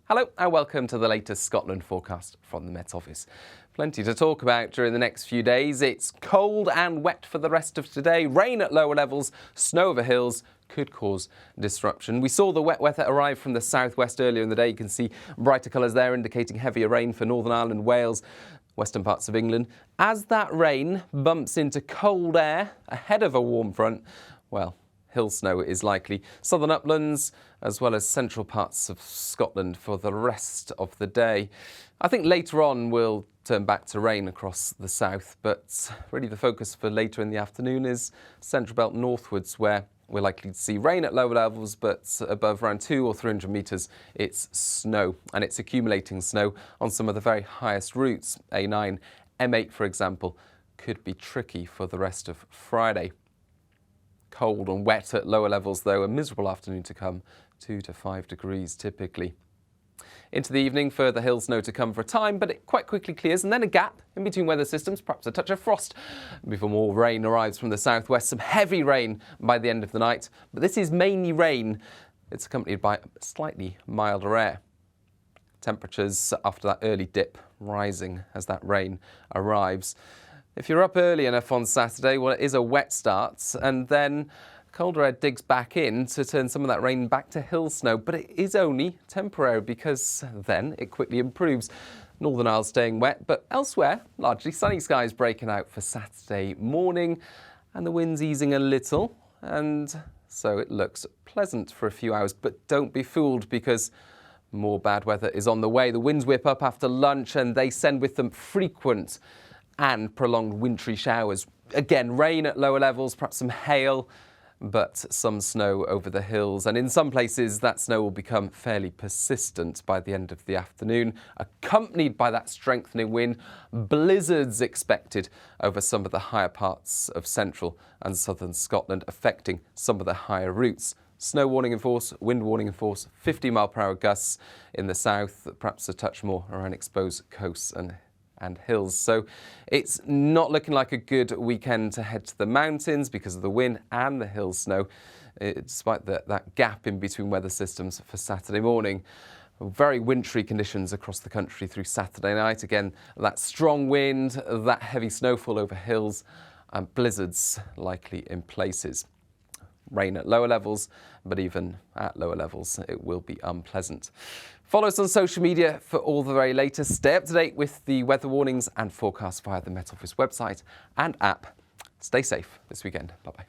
Hello and welcome to the latest Scotland forecast from the Met Office. Plenty to talk about during the next few days. It's cold and wet for the rest of today. Rain at lower levels, snow over hills could cause disruption. We saw the wet weather arrive from the southwest earlier in the day. You can see brighter colours there indicating heavier rain for Northern Ireland, Wales, western parts of England. As that rain bumps into cold air ahead of a warm front, well, hill snow is likely. Southern uplands as well as central parts of Scotland for the rest of the day. I think later on we'll turn back to rain across the south, but really the focus for later in the afternoon is central belt northwards, where we're likely to see rain at lower levels, but above around 200 or 300 metres it's snow, and it's accumulating snow on some of the very highest routes. A9, M8 for example, could be tricky for the rest of Friday. Cold and wet at lower levels though, a miserable afternoon to come, 2 to 5 degrees typically. Into the evening, further hill snow to come for a time, but it quite quickly clears, and then a gap in between weather systems, perhaps a touch of frost before more rain arrives from the southwest. Some heavy rain by the end of the night, but this is mainly rain. It's accompanied by slightly milder air. Temperatures after that early dip rising as that rain arrives. If you're up early enough on Saturday, well, it is a wet start, and then colder air digs back in to turn some of that rain back to hill snow, but it is only temporary because then it quickly improves. Northern Isles staying wet, but elsewhere, largely sunny skies breaking out for Saturday morning, and the wind's easing a little, and so it looks pleasant for a few hours, but don't be fooled because more bad weather is on the way. The winds whip up after lunch and they send with them frequent and prolonged wintry showers. Again, rain at lower levels, perhaps some hail, but some snow over the hills. And in some places, that snow will become fairly persistent by the end of the afternoon, accompanied by that strengthening wind. Blizzards expected over some of the higher parts of central and southern Scotland, affecting some of the higher routes. Snow warning in force, wind warning in force, 50-mile-per-hour gusts in the south, perhaps a touch more around exposed coasts and hills. So it's not looking like a good weekend to head to the mountains because of the wind and the hill snow, despite that gap in between weather systems for Saturday morning. Very wintry conditions across the country through Saturday night. Again, that strong wind, that heavy snowfall over hills, and blizzards likely in places. Rain at lower levels, but even at lower levels, it will be unpleasant. Follow us on social media for all the very latest. Stay up to date with the weather warnings and forecasts via the Met Office website and app. Stay safe this weekend. Bye-bye.